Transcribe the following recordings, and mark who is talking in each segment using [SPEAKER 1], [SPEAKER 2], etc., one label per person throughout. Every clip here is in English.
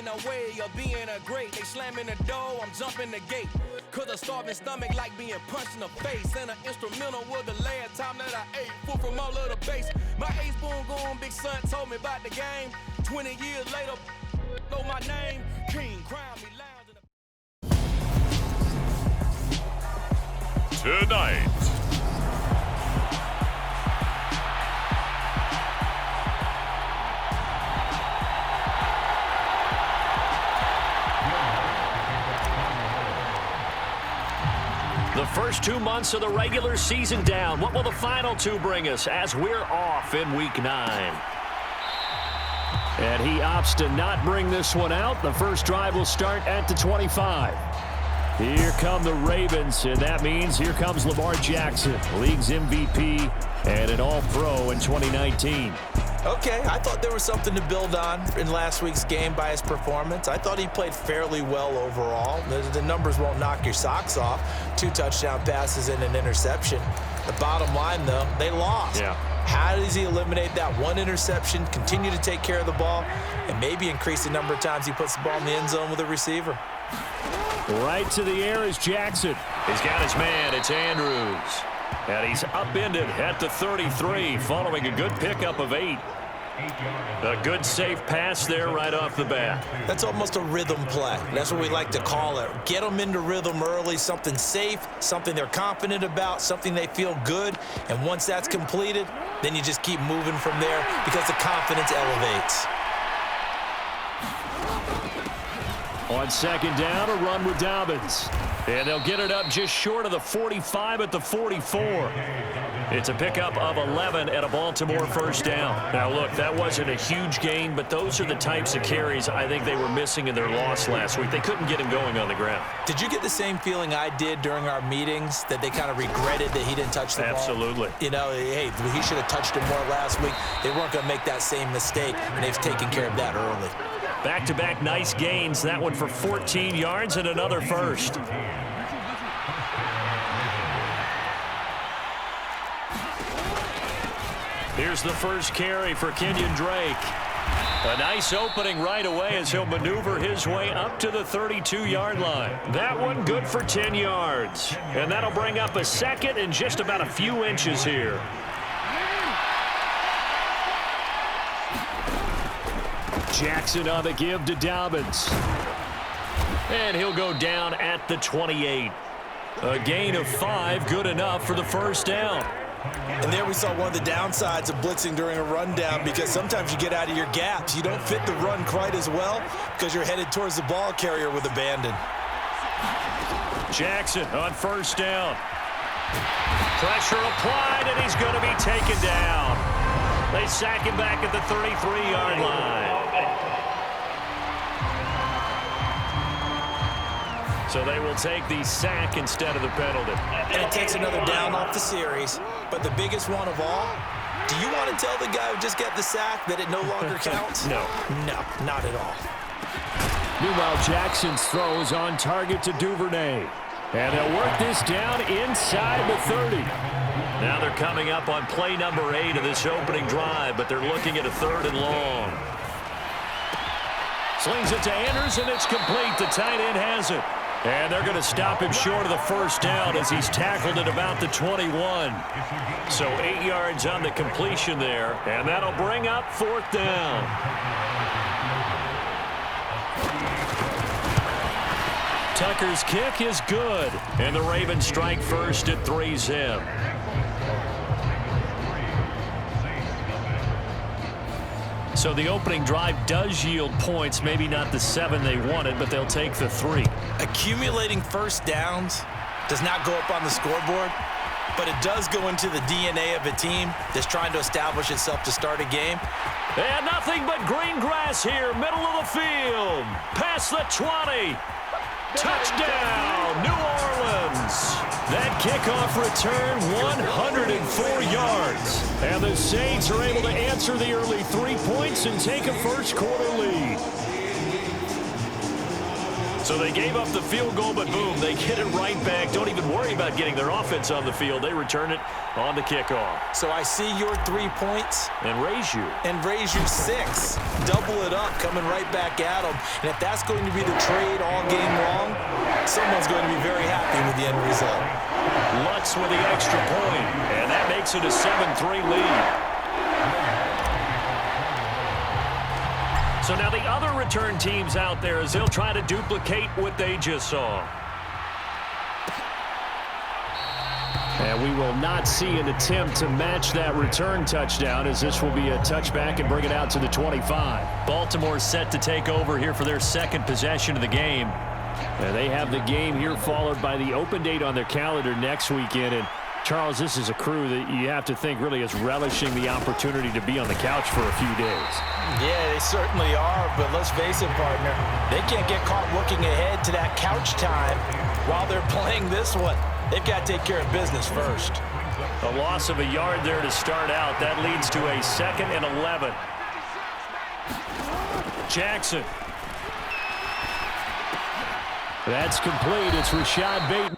[SPEAKER 1] ain't no way of being a great. They slamming the door, I'm jumping the gate. Cause a starving stomach like being punched in the face. And an instrumental was the last time that I ate food from all of the base. My ace-boom goon big son told me about the game. 20 years later, know my name. King crown me lounge in the...
[SPEAKER 2] Tonight.
[SPEAKER 3] The first 2 months of the regular season down. What will the final two bring us as we're off in Week 9? And he opts to not bring this one out. The first drive will start at the 25. Here come the Ravens, and that means here comes Lamar Jackson, league's MVP and an All-Pro in 2019.
[SPEAKER 4] Okay, I thought there was something to build on in last week's game by his performance. I thought he played fairly well overall. The numbers won't knock your socks off. 2 touchdown passes and an interception. The bottom line, though, they lost.
[SPEAKER 3] Yeah.
[SPEAKER 4] How does he eliminate that one interception, continue to take care of the ball, and maybe increase the number of times he puts the ball in the end zone with a receiver?
[SPEAKER 3] Right to the air is Jackson. He's got his man. It's Andrews. And he's upended at the 33 following a good pickup of 8. A good safe pass there right off the bat.
[SPEAKER 4] That's almost a rhythm play. That's what we like to call it. Get them into rhythm early, something safe, something they're confident about, something they feel good. And once that's completed, then you just keep moving from there because the confidence elevates.
[SPEAKER 3] On second down, a run with Dobbins. And they'll get it up just short of the 45 at the 44. It's a pickup of 11 at a Baltimore first down. Now, look, that wasn't a huge gain, but those are the types of carries I think they were missing in their loss last week. They couldn't get him going on the ground.
[SPEAKER 4] Did you get the same feeling I did during our meetings, that they kind of regretted that he didn't touch the ball?
[SPEAKER 3] Absolutely.
[SPEAKER 4] You know, hey, he should have touched it more last week. They weren't going to make that same mistake, and they've taken care of that early.
[SPEAKER 3] Back-to-back nice gains. That one for 14 yards and another first. Here's the first carry for Kenyon Drake. A nice opening right away as he'll maneuver his way up to the 32-yard line. That one good for 10 yards. And that'll bring up a second and just about a few inches here. Jackson on the give to Dobbins. And he'll go down at the 28. A gain of 5, good enough for the first down.
[SPEAKER 4] And there we saw one of the downsides of blitzing during a rundown, because sometimes you get out of your gaps. You don't fit the run quite as well because you're headed towards the ball carrier with abandon.
[SPEAKER 3] Jackson on first down. Pressure applied, and he's going to be taken down. They sack him back at the 33-yard line. So they will take the sack instead of the penalty.
[SPEAKER 4] And it takes another down off the series. But the biggest one of all, do you want to tell the guy who just got the sack that it no longer counts?
[SPEAKER 3] No.
[SPEAKER 4] No, not at all.
[SPEAKER 3] Meanwhile, Jackson's throw is on target to Duvernay. And they'll work this down inside the 30. Now they're coming up on play number 8 of this opening drive, but they're looking at a 3rd and long. Slings it to Andrews, and it's complete. The tight end has it. And they're going to stop him short of the first down as he's tackled at about the 21. So 8 yards on the completion there, and that'll bring up 4th down. Tucker's kick is good, and the Ravens strike first at 3-zip. So the opening drive does yield points, maybe not the 7 they wanted, but they'll take the 3.
[SPEAKER 4] Accumulating first downs does not go up on the scoreboard, but it does go into the DNA of a team that's trying to establish itself to start a game.
[SPEAKER 3] And nothing but green grass here, middle of the field. Past the 20. Touchdown, New Orleans. That kickoff return, 104 yards. And the Saints are able to answer the early 3 points and take a first quarter lead. So they gave up the field goal, but boom, they get it right back. Don't even worry about getting their offense on the field. They return it on the kickoff.
[SPEAKER 4] So I see your 3 points.
[SPEAKER 3] And raise you.
[SPEAKER 4] And raise you 6. Double it up, coming right back at them. And if that's going to be the trade all game long, someone's going to be very happy with the end result.
[SPEAKER 3] Lutz with the extra point, and that makes it a 7-3 lead. So now the other return teams out there as they'll try to duplicate what they just saw. And we will not see an attempt to match that return touchdown, as this will be a touchback and bring it out to the 25. Baltimore set to take over here for their second possession of the game. And they have the game here followed by the open date on their calendar next weekend. And Charles, this is a crew that you have to think really is relishing the opportunity to be on the couch for a few days.
[SPEAKER 4] Yeah, they certainly are, but let's face it, partner, they can't get caught looking ahead to that couch time while they're playing this one. They've got to take care of business first.
[SPEAKER 3] A loss of a yard there to start out. That leads to a 2nd and 11. Jackson. That's complete. It's Rashad Bateman.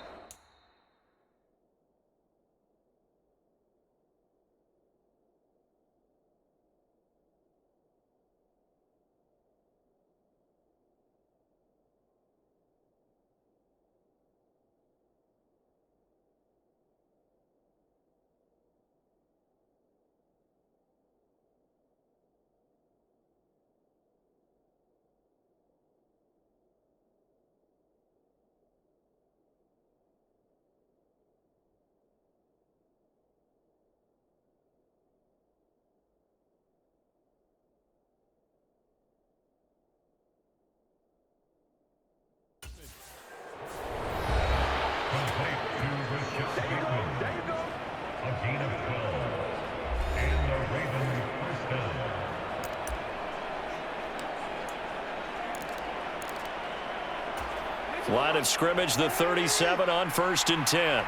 [SPEAKER 3] Line of scrimmage, the 37 on 1st and 10.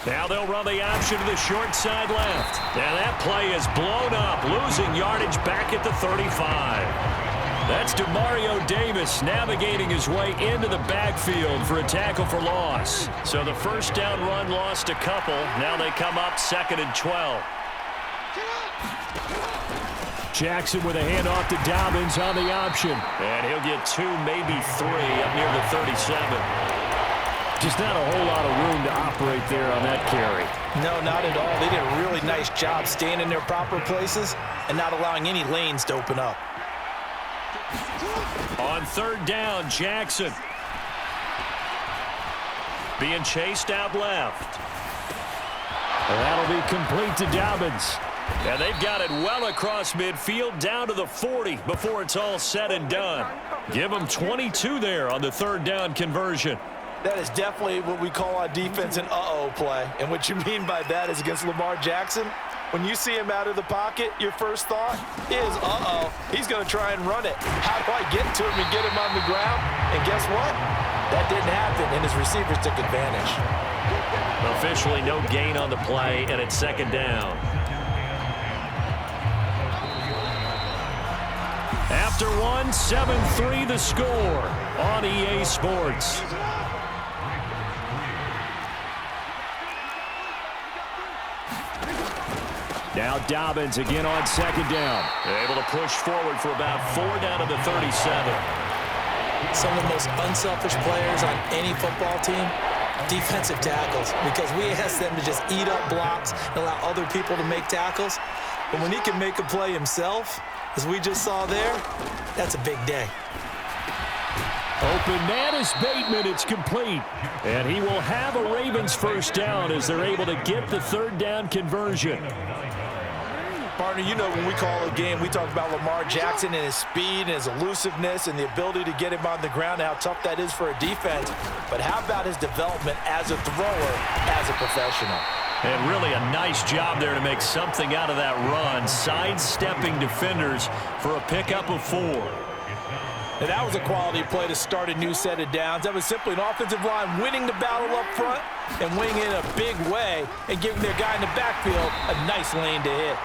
[SPEAKER 3] Now they'll run the option to the short side left. And that play is blown up, losing yardage back at the 35. That's DeMario Davis navigating his way into the backfield for a tackle for loss. So the first down run lost a couple. Now they come up 2nd and 12. Jackson with a handoff to Dobbins on the option. And he'll get 2, maybe 3 up near the 37. Just not a whole lot of room to operate there on that carry.
[SPEAKER 4] No, not at all. They did a really nice job staying in their proper places and not allowing any lanes to open up.
[SPEAKER 3] On 3rd down, Jackson. Being chased out left. And that'll be complete to Dobbins. And they've got it well across midfield down to the 40 before it's all said and done. Give them 22 there on the 3rd down conversion.
[SPEAKER 4] That is definitely what we call on defense an uh-oh play. And what you mean by that is against Lamar Jackson, when you see him out of the pocket, your first thought is, uh-oh, he's going to try and run it. How do I get to him and get him on the ground? And guess what? That didn't happen, and his receivers took advantage.
[SPEAKER 3] Officially no gain on the play, and it's 2nd down. After 7-3 the score on EA Sports. Now Dobbins again on 2nd down. Able to push forward for about 4 down to the 37.
[SPEAKER 4] Some of the most unselfish players on any football team, defensive tackles, because we ask them to just eat up blocks and allow other people to make tackles. But when he can make a play himself, as we just saw there, that's a big day.
[SPEAKER 3] Open man is Bateman. It's complete. And he will have a Ravens first down as they're able to get the 3rd down conversion.
[SPEAKER 4] Partner, you know when we call a game, we talk about Lamar Jackson and his speed and his elusiveness and the ability to get him on the ground and how tough that is for a defense. But how about his development as a thrower, as a professional?
[SPEAKER 3] And really a nice job there to make something out of that run, sidestepping defenders for a pickup of 4.
[SPEAKER 4] And that was a quality play to start a new set of downs. That was simply an offensive line winning the battle up front and winning in a big way and giving their guy in the backfield a nice lane to hit.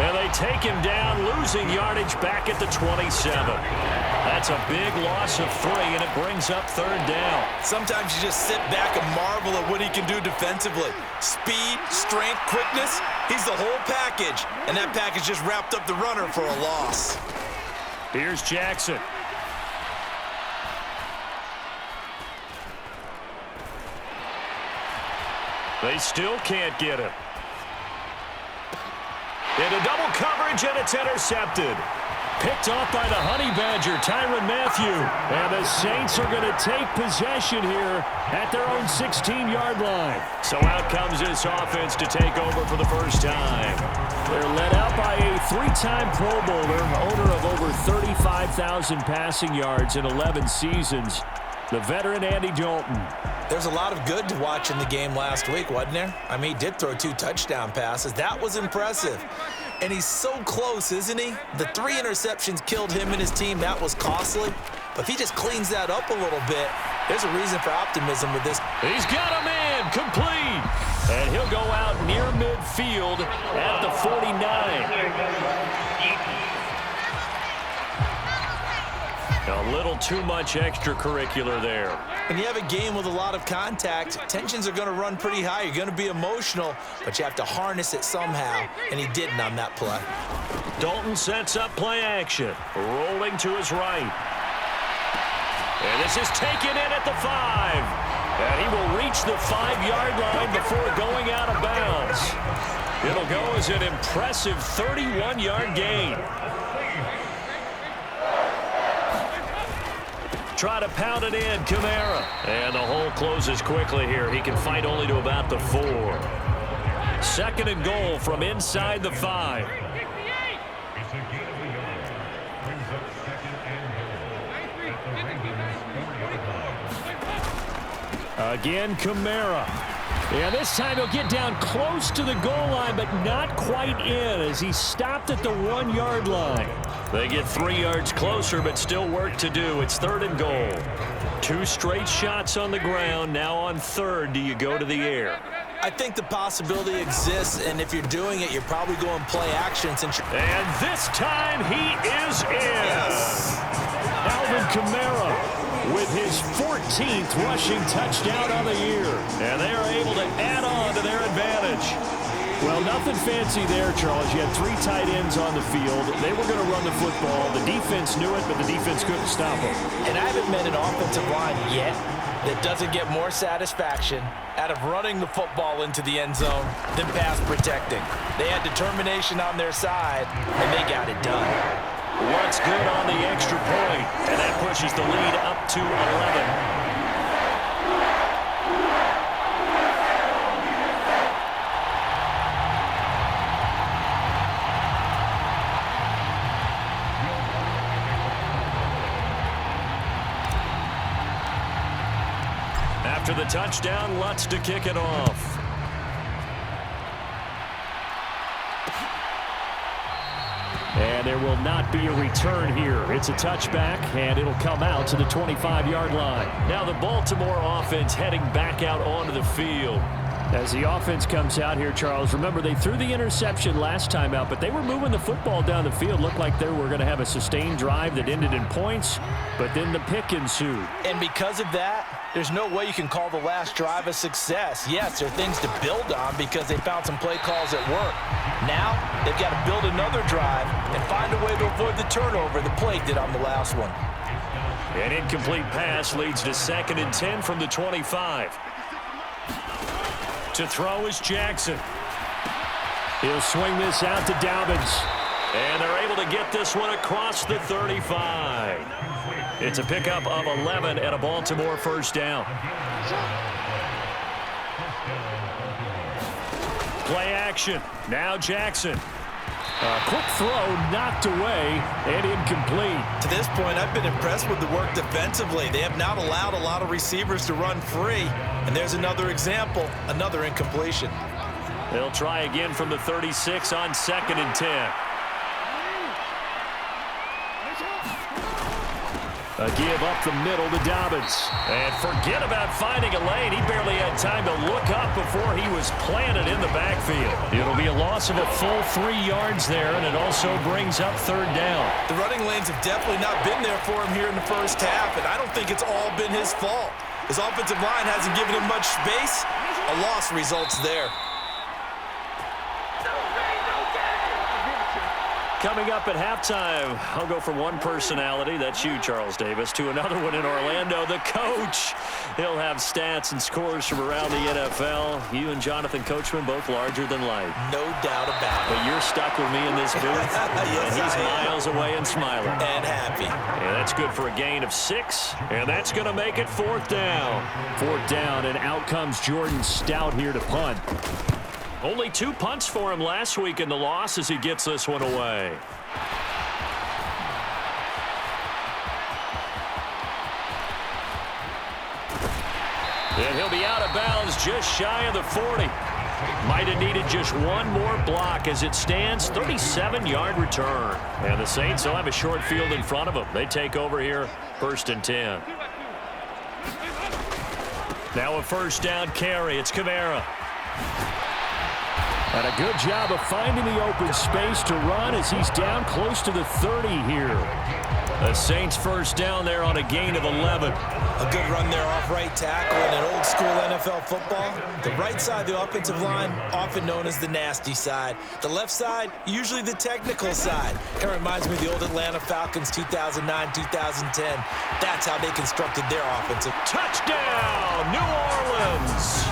[SPEAKER 3] And they take him down, losing yardage back at the 27. That's a big loss of 3, and it brings up 3rd down.
[SPEAKER 4] Sometimes you just sit back and marvel at what he can do defensively. Speed, strength, quickness, he's the whole package. And that package just wrapped up the runner for a loss.
[SPEAKER 3] Here's Jackson. They still can't get him. Into double coverage, and it's intercepted. Picked off by the Honey Badger, Tyrann Mathieu. And the Saints are going to take possession here at their own 16-yard line. So out comes this offense to take over for the first time. They're led out by a 3-time Pro Bowler, owner of over 35,000 passing yards in 11 seasons, the veteran Andy Dalton.
[SPEAKER 4] There's a lot of good to watch in the game last week, wasn't there? I mean, he did throw 2 touchdown passes. That was impressive. And he's so close, isn't he? The 3 interceptions killed him and his team. That was costly. But if he just cleans that up a little bit, there's a reason for optimism with this.
[SPEAKER 3] He's got a man complete. And he'll go out near midfield at the 49. A little too much extracurricular there.
[SPEAKER 4] When you have a game with a lot of contact, tensions are going to run pretty high. You're going to be emotional, but you have to harness it somehow, and he didn't on that play.
[SPEAKER 3] Dalton sets up play action, rolling to his right. And this is taken in at the 5. And he will reach the 5-yard line before going out of bounds. It'll go as an impressive 31-yard gain. Try to pound it in, Kamara. And the hole closes quickly here. He can fight only to about the 4. 2nd and goal from inside the 5. Again, Kamara. And this time he'll get down close to the goal line, but not quite in as he stopped at the 1-yard line. They get 3 yards closer, but still work to do. It's 3rd and goal. 2 straight shots on the ground. Now on 3rd, do you go to the air?
[SPEAKER 4] I think the possibility exists, and if you're doing it, you're probably going play action since you're...
[SPEAKER 3] And this time he is in. Yes. Alvin Kamara with his 14th rushing touchdown on the year. And they are able to add on to their advantage. Well, nothing fancy there, Charles. You had 3 tight ends on the field. They were going to run the football. The defense knew it, but the defense couldn't stop them.
[SPEAKER 4] And I haven't met an offensive line yet that doesn't get more satisfaction out of running the football into the end zone than pass protecting. They had determination on their side, and they got it done.
[SPEAKER 3] What's good on the extra point, and that pushes the lead up to 11. After the touchdown, Lutz to kick it off. And there will not be a return here. It's a touchback, and it'll come out to the 25-yard line. Now the Baltimore offense heading back out onto the field. As the offense comes out here, Charles, remember they threw the interception last time out, but they were moving the football down the field. Looked like they were going to have a sustained drive that ended in points, but then the pick ensued.
[SPEAKER 4] And because of that, there's no way you can call the last drive a success. Yes, there are things to build on because they found some play calls at work. Now, they've got to build another drive and find a way to avoid the turnover the play did on the last one.
[SPEAKER 3] An incomplete pass leads to 2nd and 10 from the 25. To throw is Jackson. He'll swing this out to Dobbins. And they're able to get this one across the 35. It's a pickup of 11 and a Baltimore first down. Play action. Now Jackson. A quick throw knocked away and incomplete.
[SPEAKER 4] To this point, I've been impressed with the work defensively. They have not allowed a lot of receivers to run free. And there's another example, another incompletion.
[SPEAKER 3] They'll try again from the 36 on 2nd and 10. A give up the middle to Dobbins. And forget about finding a lane. He barely had time to look up before he was planted in the backfield. It'll be a loss of a full 3 yards there, and it also brings up third down.
[SPEAKER 4] The running lanes have definitely not been there for him here in the first half, and I don't think it's all been his fault. His offensive line hasn't given him much space. A loss results there.
[SPEAKER 3] Coming up at halftime, I'll go from one personality, that's you, Charles Davis, to another one in Orlando, the coach. He'll have stats and scores from around the NFL. You and Jonathan Coachman, both larger than life.
[SPEAKER 4] No doubt about it.
[SPEAKER 3] But you're stuck with me in this booth,
[SPEAKER 4] yes,
[SPEAKER 3] and he's miles away and smiling.
[SPEAKER 4] And happy.
[SPEAKER 3] And that's good for a gain of 6, and that's going to make it 4th down. 4th down, and out comes Jordan Stout here to punt. Only 2 punts for him last week in the loss as he gets this one away. And he'll be out of bounds just shy of the 40. Might have needed just one more block. As it stands, 37-yard return. And the Saints will have a short field in front of them. They take over here, 1st and 10. Now a 1st down carry. It's Kamara. And a good job of finding the open space to run as he's down close to the 30 here. The Saints 1st down there on a gain of 11.
[SPEAKER 4] A good run there off right tackle in an old school NFL football. The right side of the offensive line, often known as the nasty side. The left side, usually the technical side. Kind of reminds me of the old Atlanta Falcons 2009, 2010. That's how they constructed their offensive.
[SPEAKER 3] Touchdown, New Orleans!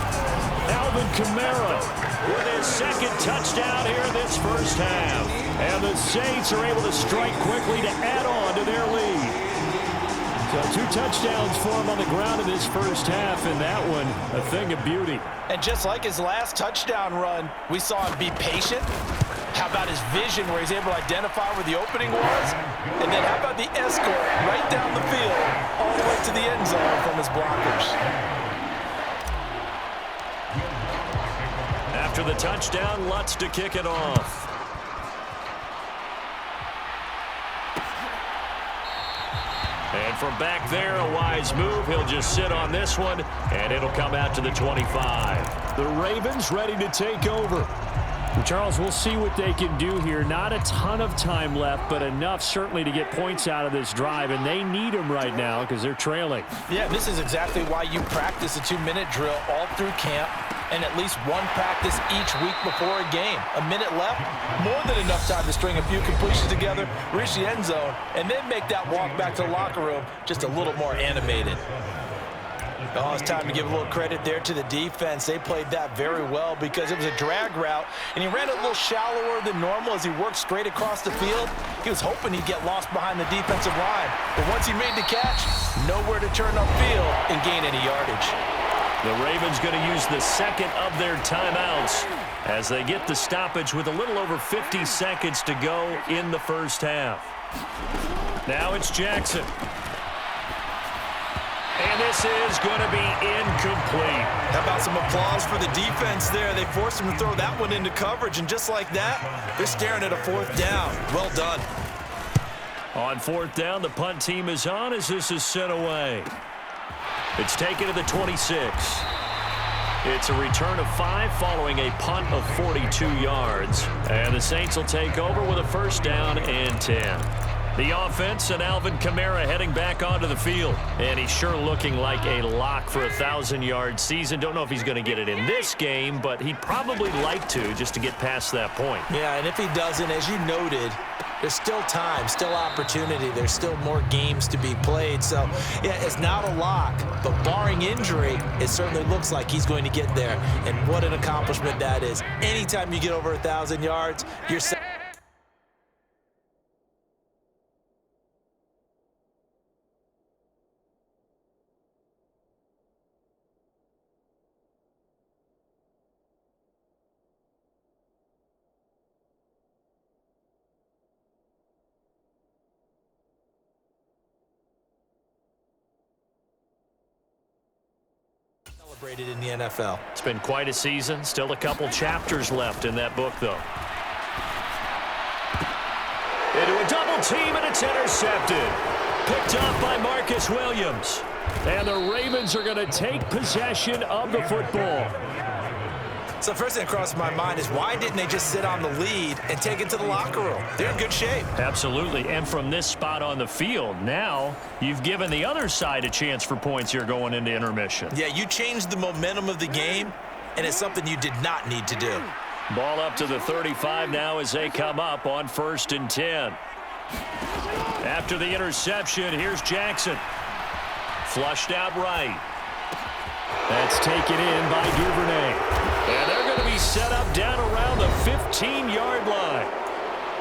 [SPEAKER 3] Alvin Kamara with his 2nd touchdown here in this first half. And the Saints are able to strike quickly to add on to their lead. So 2 touchdowns for him on the ground in this first half, and that one a thing of beauty.
[SPEAKER 4] And just like his last touchdown run, we saw him be patient. How about his vision where he's able to identify where the opening was? And then how about the escort right down the field all the way to the end zone from his blockers?
[SPEAKER 3] After the touchdown, Lutz to kick it off. And from back there, a wise move. He'll just sit on this one, and it'll come out to the 25. The Ravens ready to take over. Charles, we'll see what they can do here. Not a ton of time left, but enough certainly to get points out of this drive, and they need them right now because they're trailing.
[SPEAKER 4] Yeah, this is exactly why you practice a 2-minute drill all through camp and at least one practice each week before a game. A minute left, more than enough time to string a few completions together, reach the end zone, and then make that walk back to the locker room just a little more animated. Oh, it's time to give a little credit there to the defense. They played that very well because it was a drag route, and he ran a little shallower than normal as he worked straight across the field. He was hoping he'd get lost behind the defensive line, but once he made the catch, nowhere to turn upfield and gain any yardage.
[SPEAKER 3] The Ravens going to use the 2nd of their timeouts as they get the stoppage with a little over 50 seconds to go in the first half. Now it's Jackson. And this is going to be incomplete.
[SPEAKER 4] How about some applause for the defense there? They forced him to throw that one into coverage, and just like that, they're staring at a 4th down. Well done.
[SPEAKER 3] On 4th down, the punt team is on as this is sent away. It's taken to the 26. It's a return of 5 following a punt of 42 yards. And the Saints will take over with a 1st down and 10. The offense and Alvin Kamara heading back onto the field. And he's sure looking like a lock for a 1,000-yard season. Don't know if he's going to get it in this game, but he'd probably like to just to get past that point.
[SPEAKER 4] Yeah, and if he doesn't, as you noted, there's still time, still opportunity. There's still more games to be played. So, yeah, it's not a lock, but barring injury, it certainly looks like he's going to get there. And what an accomplishment that is. Anytime you get over 1,000 yards, you're set. Celebrated in the NFL.
[SPEAKER 3] It's been quite a season. Still a couple chapters left in that book, though. Into a double team, and it's intercepted. Picked off by Marcus Williams. And the Ravens are going to take possession of the football.
[SPEAKER 4] So first thing that crossed my mind is why didn't they just sit on the lead and take it to the locker room? They're in good shape.
[SPEAKER 3] Absolutely. And from this spot on the field, now you've given the other side a chance for points here going into intermission.
[SPEAKER 4] Yeah, you changed the momentum of the game, and it's something you did not need to do.
[SPEAKER 3] Ball up to the 35 now as they come up on 1st and 10. After the interception, here's Jackson. Flushed out right. That's taken in by Duvernay. And they're going to be set up down around the 15-yard line.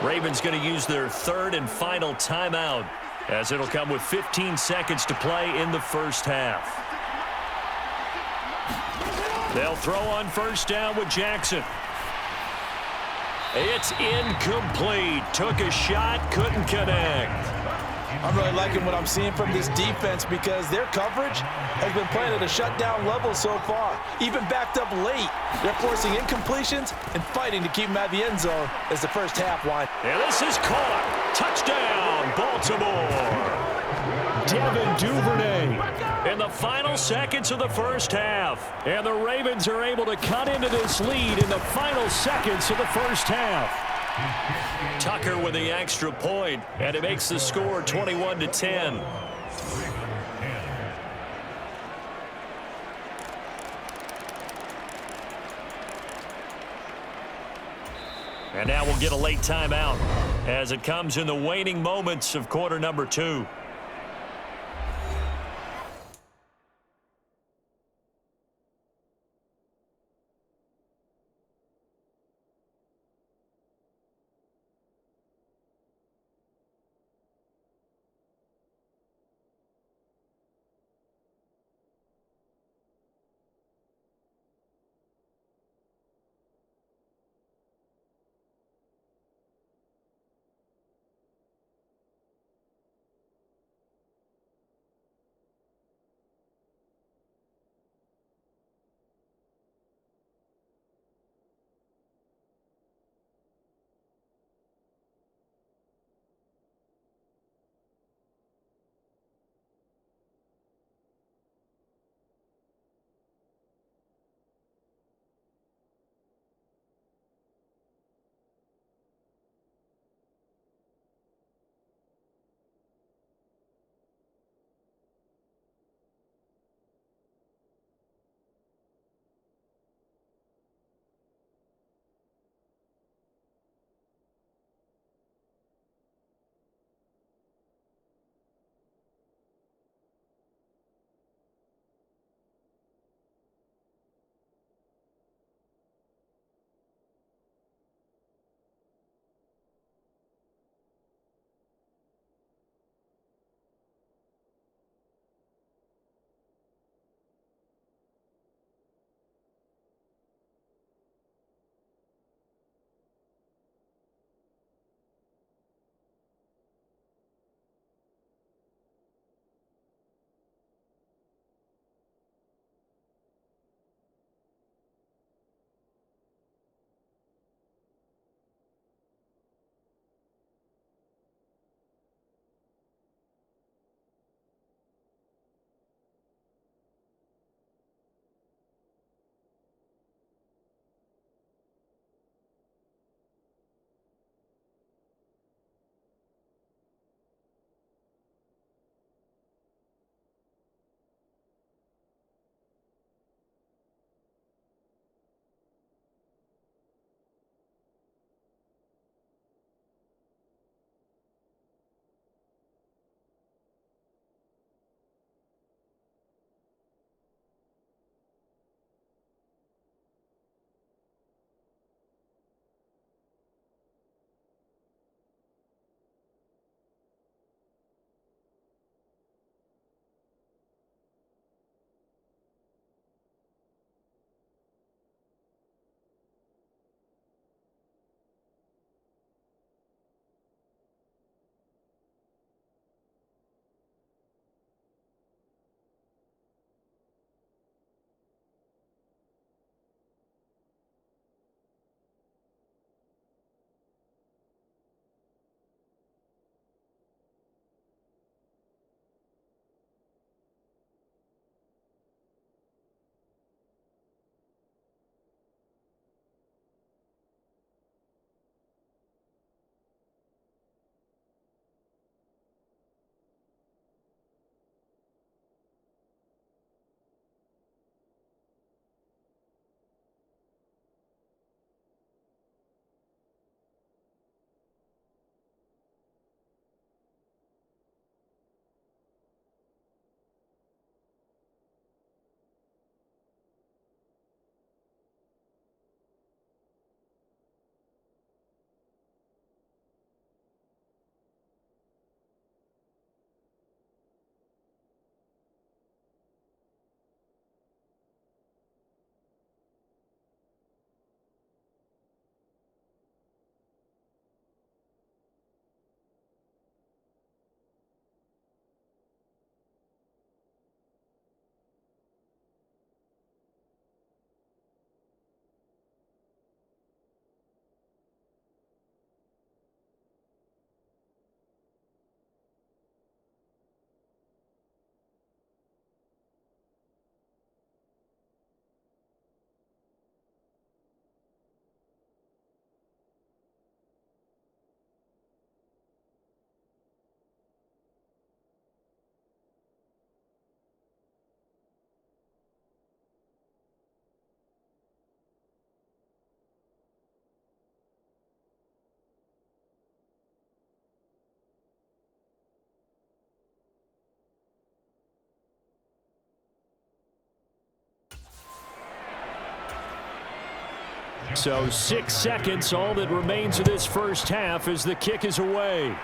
[SPEAKER 3] Ravens going to use their 3rd and final timeout as it'll come with 15 seconds to play in the first half. They'll throw on 1st down with Jackson. It's incomplete. Took a shot, couldn't connect.
[SPEAKER 2] I'm really liking what I'm seeing from this defense because their coverage has been playing at a shutdown level so far. Even backed up late, they're forcing incompletions and fighting to keep them at the end zone as the first half winds.
[SPEAKER 3] And this is caught. Touchdown, Baltimore. Devin Duvernay in the final seconds of the first half. And the Ravens are able to cut into this lead in the final seconds of the first half. Tucker with the extra point, and it makes the score 21-10. And now we'll get a late timeout as it comes in the waning moments of quarter number 2. So 6 seconds, all that remains of this first half as the kick is away.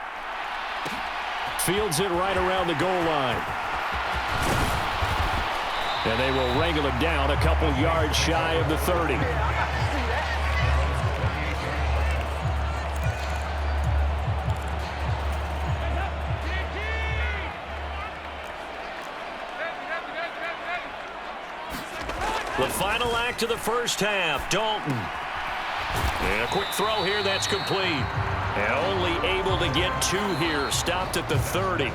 [SPEAKER 3] Fields it right around the goal line. And they will wrangle him down a couple yards shy of the 30. The final act of the first half, Dalton. And a quick throw here, that's complete. And only able to get 2 here, stopped at the 30.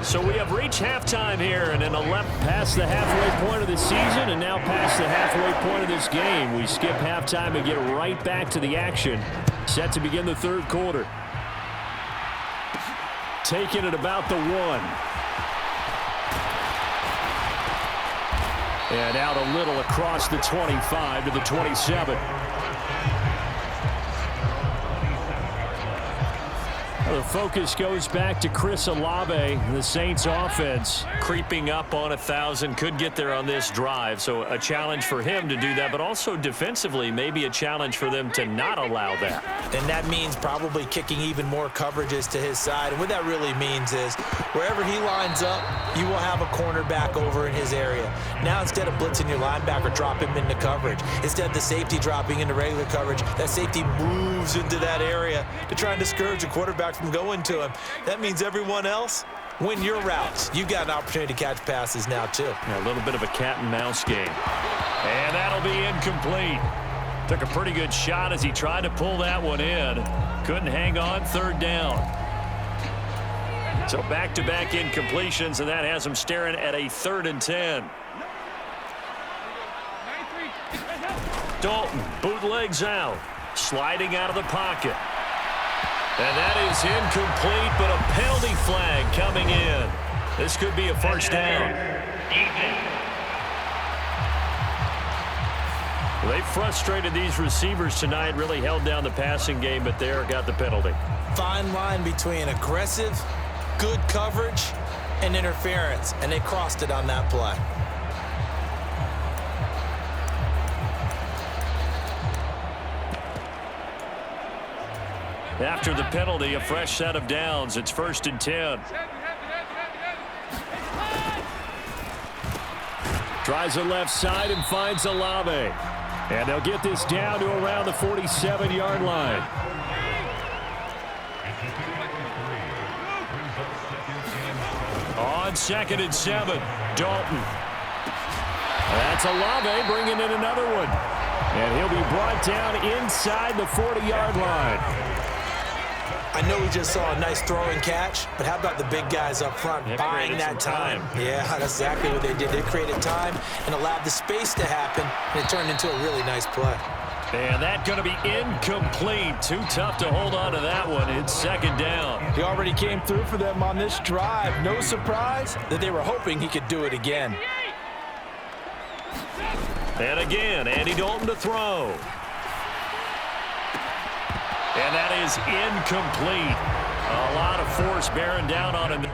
[SPEAKER 3] So we have reached halftime here, and in a left past the halfway point of the season and now past the halfway point of this game. We skip halftime and get right back to the action. Set to begin the third quarter. Taking it about the 1. And out a little across the 25 to the 27. The focus goes back to Chris Olave, the Saints offense. Creeping up on 1,000, could get there on this drive. So a challenge for him to do that, but also defensively, maybe a challenge for them to not allow that.
[SPEAKER 4] And that means probably kicking even more coverages to his side. And what that really means is wherever he lines up, you will have a cornerback over in his area. Now instead of blitzing your linebacker, drop him into coverage. Instead of the safety dropping into regular coverage, that safety moves into that area to try and discourage a quarterback from going to him. That means everyone else, win your routes. You've got an opportunity to catch passes now too.
[SPEAKER 3] Yeah, a little bit of a cat and mouse game. And that'll be incomplete. Took a pretty good shot as he tried to pull that one in. Couldn't hang on, third down. So back-to-back incompletions, and that has him staring at a 3rd and 10. Dalton bootlegs out, sliding out of the pocket. And that is incomplete, but a penalty flag coming in. This could be a first down. Well, they frustrated these receivers tonight, really held down the passing game, but there got the penalty.
[SPEAKER 4] Fine line between aggressive, good coverage, and interference, and they crossed it on that play.
[SPEAKER 3] After the penalty, a fresh set of downs. It's 1st and 10. Tries the left side and finds Olave. And they'll get this down to around the 47-yard line. On 2nd and 7, Dalton. That's Olave bringing in another one. And he'll be brought down inside the 40-yard line.
[SPEAKER 4] I know we just saw a nice throw and catch, but how about the big guys up front buying that time? Yeah, that's exactly what they did. They created time and allowed the space to happen, and it turned into a really nice play.
[SPEAKER 3] And that's going to be incomplete. Too tough to hold on to that one. It's 2nd down.
[SPEAKER 2] He already came through for them on this drive. No surprise that they were hoping he could do it again.
[SPEAKER 3] And again, Andy Dalton to throw. And that is incomplete. A lot of force bearing down on him.